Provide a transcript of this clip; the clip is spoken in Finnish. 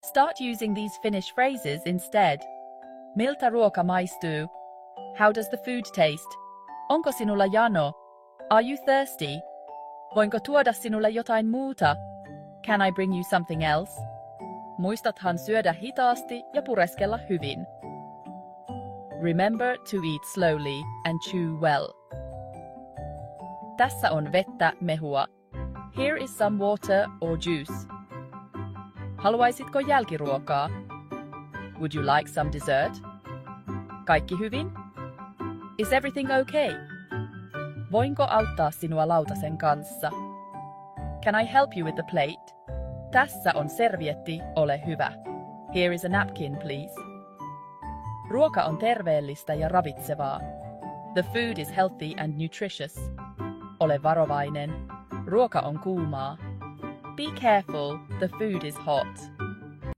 Start using these Finnish phrases instead. Miltä ruoka maistuu? How does the food taste? Onko sinulla jano? Are you thirsty? Voinko tuoda sinulle jotain muuta? Can I bring you something else? Muistathan syödä hitaasti ja pureskella hyvin. Remember to eat slowly and chew well. Tässä on vettä, mehua. Here is some water or juice. Haluaisitko jälkiruokaa? Would you like some dessert? Kaikki hyvin? Is everything okay? Voinko auttaa sinua lautasen kanssa? Can I help you with the plate? Tässä on servietti, ole hyvä. Here is a napkin, please. Ruoka on terveellistä ja ravitsevaa. The food is healthy and nutritious. Ole varovainen. Ruoka on kuumaa. Be careful, the food is hot.